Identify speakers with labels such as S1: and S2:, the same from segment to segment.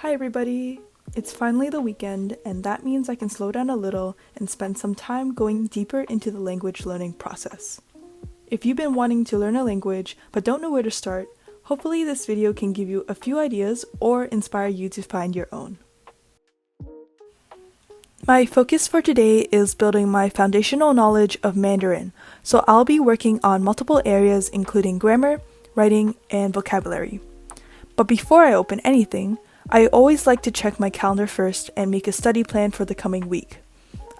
S1: Hi everybody! It's finally the weekend, and that means I can slow down a little and spend some time going deeper into the language learning process. If you've been wanting to learn a language but don't know where to start, hopefully this video can give you a few ideas or inspire you to find your own. My focus for today is building my foundational knowledge of Mandarin, so I'll be working on multiple areas including grammar, writing, and vocabulary. But before I open anything, I always like to check my calendar first and make a study plan for the coming week.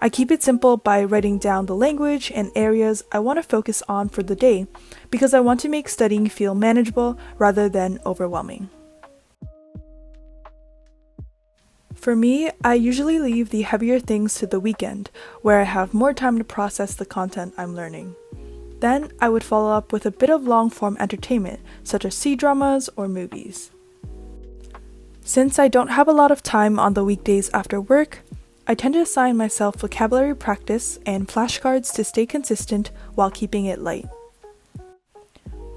S1: I keep it simple by writing down the language and areas I want to focus on for the day because I want to make studying feel manageable rather than overwhelming. For me, I usually leave the heavier things to the weekend, where I have more time to process the content I'm learning. Then, I would follow up with a bit of long-form entertainment, such as C-dramas or movies. Since I don't have a lot of time on the weekdays after work, I tend to assign myself vocabulary practice and flashcards to stay consistent while keeping it light.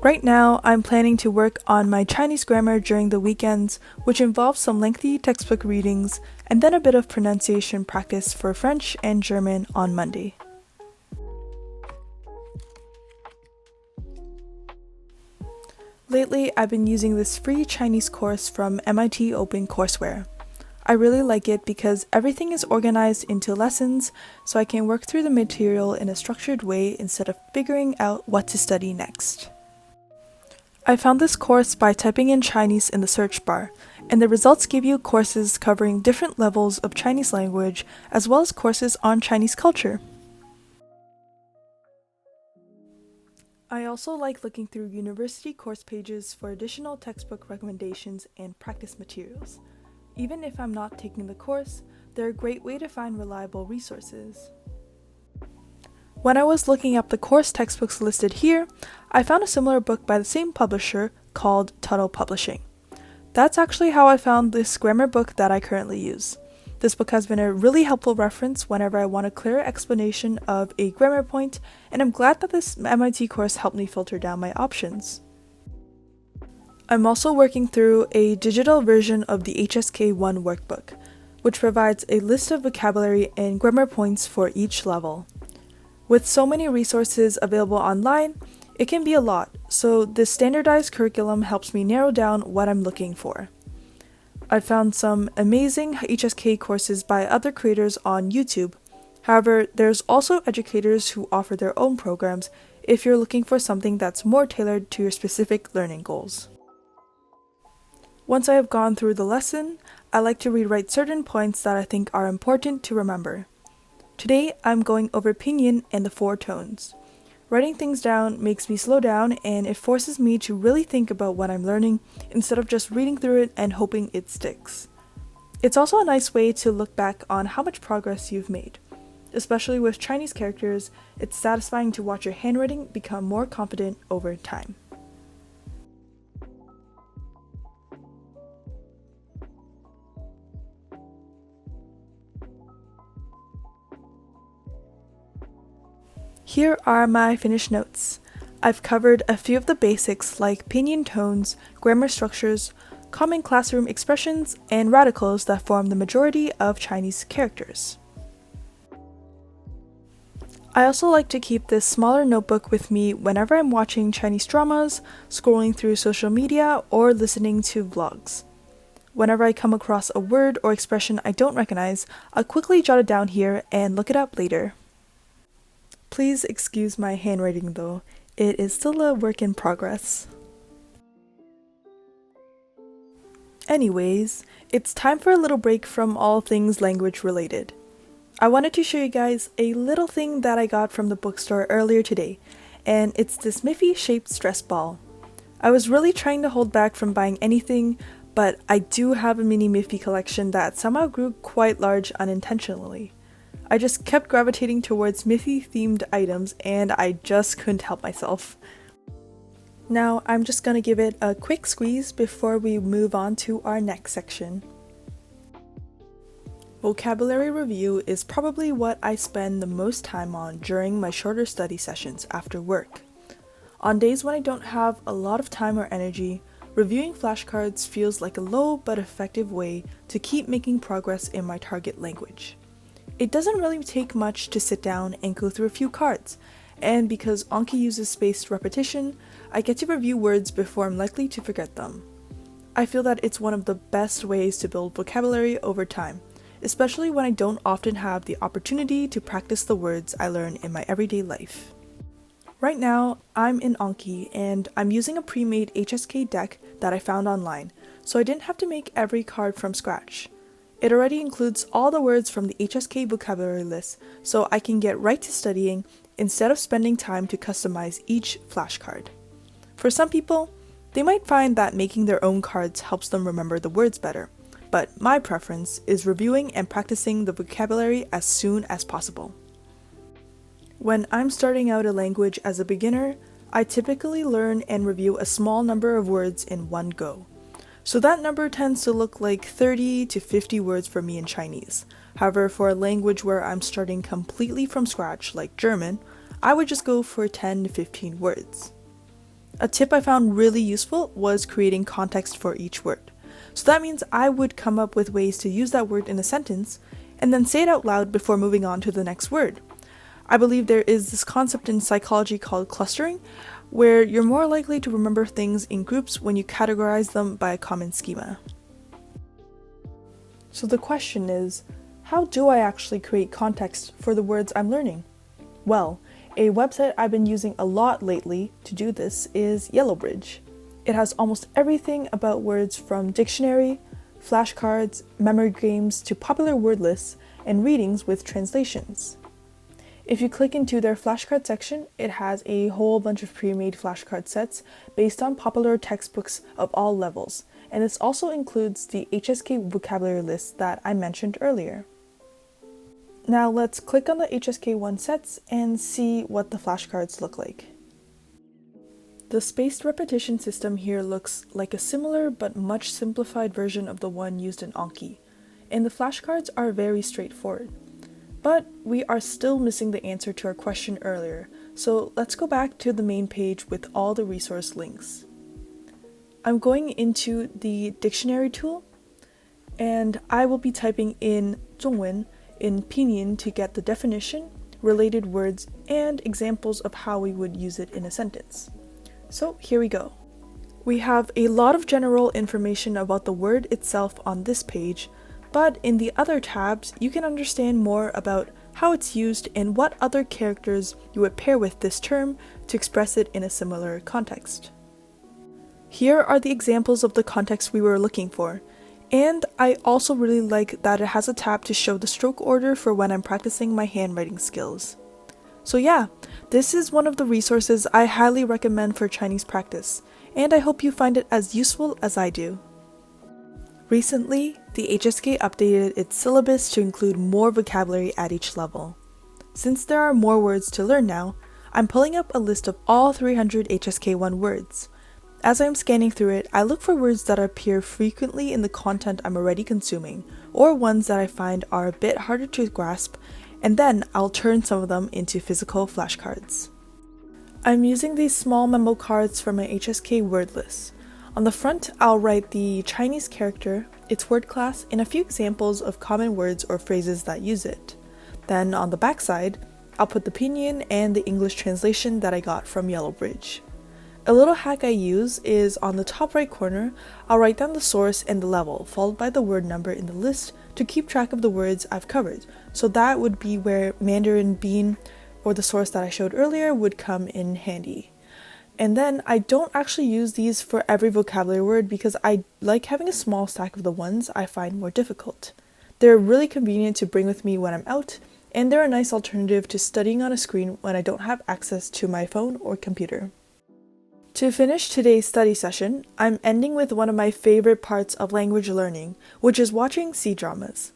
S1: Right now, I'm planning to work on my Chinese grammar during the weekends, which involves some lengthy textbook readings and then a bit of pronunciation practice for French and German on Monday. Lately, I've been using this free Chinese course from MIT OpenCourseWare. I really like it because everything is organized into lessons, so I can work through the material in a structured way instead of figuring out what to study next. I found this course by typing in Chinese in the search bar, and the results give you courses covering different levels of Chinese language as well as courses on Chinese culture. I also like looking through university course pages for additional textbook recommendations and practice materials. Even if I'm not taking the course, they're a great way to find reliable resources. When I was looking up the course textbooks listed here, I found a similar book by the same publisher called Tuttle Publishing. That's actually how I found this grammar book that I currently use. This book has been a really helpful reference whenever I want a clearer explanation of a grammar point, and I'm glad that this MIT course helped me filter down my options. I'm also working through a digital version of the HSK1 workbook, which provides a list of vocabulary and grammar points for each level. With so many resources available online, it can be a lot, so this standardized curriculum helps me narrow down what I'm looking for. I've found some amazing HSK courses by other creators on YouTube. However, there's also educators who offer their own programs if you're looking for something that's more tailored to your specific learning goals. Once I have gone through the lesson, I like to rewrite certain points that I think are important to remember. Today, I'm going over pinyin and the four tones. Writing things down makes me slow down, and it forces me to really think about what I'm learning instead of just reading through it and hoping it sticks. It's also a nice way to look back on how much progress you've made. Especially with Chinese characters, it's satisfying to watch your handwriting become more confident over time. Here are my finished notes. I've covered a few of the basics like pinyin tones, grammar structures, common classroom expressions, and radicals that form the majority of Chinese characters. I also like to keep this smaller notebook with me whenever I'm watching Chinese dramas, scrolling through social media, or listening to vlogs. Whenever I come across a word or expression I don't recognize, I'll quickly jot it down here and look it up later. Please excuse my handwriting though, it is still a work in progress. Anyways, it's time for a little break from all things language related. I wanted to show you guys a little thing that I got from the bookstore earlier today, and it's this Miffy-shaped stress ball. I was really trying to hold back from buying anything, but I do have a mini Miffy collection that somehow grew quite large unintentionally. I just kept gravitating towards Miffy-themed items, and I just couldn't help myself. Now, I'm just gonna give it a quick squeeze before we move on to our next section. Vocabulary review is probably what I spend the most time on during my shorter study sessions after work. On days when I don't have a lot of time or energy, reviewing flashcards feels like a low but effective way to keep making progress in my target language. It doesn't really take much to sit down and go through a few cards, and because Anki uses spaced repetition, I get to review words before I'm likely to forget them. I feel that it's one of the best ways to build vocabulary over time, especially when I don't often have the opportunity to practice the words I learn in my everyday life. Right now, I'm in Anki and I'm using a pre-made HSK deck that I found online, so I didn't have to make every card from scratch. It already includes all the words from the HSK vocabulary list, so I can get right to studying instead of spending time to customize each flashcard. For some people, they might find that making their own cards helps them remember the words better, but my preference is reviewing and practicing the vocabulary as soon as possible. When I'm starting out a language as a beginner, I typically learn and review a small number of words in one go. So that number tends to look like 30 to 50 words for me in Chinese. However, for a language where I'm starting completely from scratch, like German, I would just go for 10 to 15 words. A tip I found really useful was creating context for each word. So that means I would come up with ways to use that word in a sentence, and then say it out loud before moving on to the next word. I believe there is this concept in psychology called clustering, where you're more likely to remember things in groups when you categorize them by a common schema. So the question is, how do I actually create context for the words I'm learning? Well, a website I've been using a lot lately to do this is Yellowbridge. It has almost everything about words from dictionary, flashcards, memory games to popular word lists, and readings with translations. If you click into their flashcard section, it has a whole bunch of pre-made flashcard sets based on popular textbooks of all levels, and this also includes the HSK vocabulary list that I mentioned earlier. Now let's click on the HSK1 sets and see what the flashcards look like. The spaced repetition system here looks like a similar but much simplified version of the one used in Anki, and the flashcards are very straightforward. But we are still missing the answer to our question earlier, so let's go back to the main page with all the resource links. I'm going into the dictionary tool, and I will be typing in 中文 in pinyin to get the definition, related words, and examples of how we would use it in a sentence. So here we go. We have a lot of general information about the word itself on this page, but in the other tabs, you can understand more about how it's used and what other characters you would pair with this term to express it in a similar context. Here are the examples of the context we were looking for, and I also really like that it has a tab to show the stroke order for when I'm practicing my handwriting skills. So yeah, this is one of the resources I highly recommend for Chinese practice, and I hope you find it as useful as I do. Recently, the HSK updated its syllabus to include more vocabulary at each level. Since there are more words to learn now, I'm pulling up a list of all 300 HSK1 words. As I'm scanning through it, I look for words that appear frequently in the content I'm already consuming, or ones that I find are a bit harder to grasp, and then I'll turn some of them into physical flashcards. I'm using these small memo cards from my HSK word list. On the front, I'll write the Chinese character, its word class, and a few examples of common words or phrases that use it. Then on the back side, I'll put the pinyin and the English translation that I got from Yellowbridge. A little hack I use is on the top right corner, I'll write down the source and the level, followed by the word number in the list to keep track of the words I've covered. So that would be where Mandarin Bean, or the source that I showed earlier, would come in handy. And then I don't actually use these for every vocabulary word because I like having a small stack of the ones I find more difficult. They're really convenient to bring with me when I'm out, and they're a nice alternative to studying on a screen when I don't have access to my phone or computer. To finish today's study session, I'm ending with one of my favorite parts of language learning, which is watching C-dramas.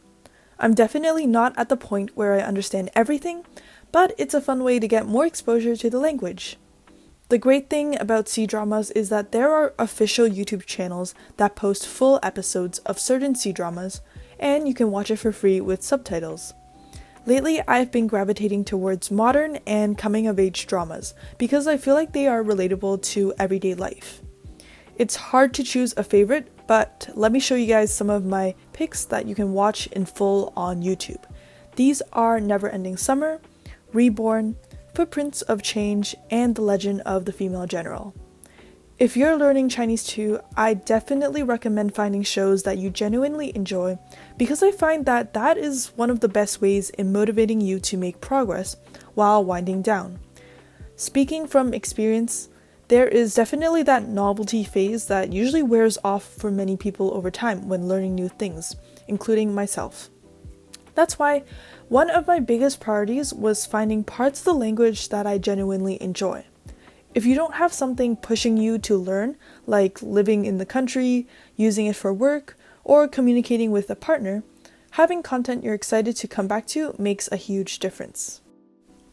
S1: I'm definitely not at the point where I understand everything, but it's a fun way to get more exposure to the language. The great thing about C-dramas is that there are official YouTube channels that post full episodes of certain C-dramas, and you can watch it for free with subtitles. Lately, I've been gravitating towards modern and coming-of-age dramas because I feel like they are relatable to everyday life. It's hard to choose a favorite, but let me show you guys some of my picks that you can watch in full on YouTube. These are Never Ending Summer, Reborn, Footprints of Change, and The Legend of the Female General. If you're learning Chinese too, I definitely recommend finding shows that you genuinely enjoy because I find that that is one of the best ways in motivating you to make progress while winding down. Speaking from experience, there is definitely that novelty phase that usually wears off for many people over time when learning new things, including myself. That's why one of my biggest priorities was finding parts of the language that I genuinely enjoy. If you don't have something pushing you to learn, like living in the country, using it for work, or communicating with a partner, having content you're excited to come back to makes a huge difference.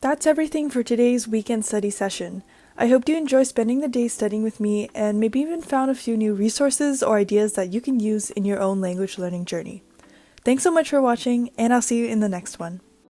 S1: That's everything for today's weekend study session. I hope you enjoy spending the day studying with me and maybe even found a few new resources or ideas that you can use in your own language learning journey. Thanks so much for watching, and I'll see you in the next one.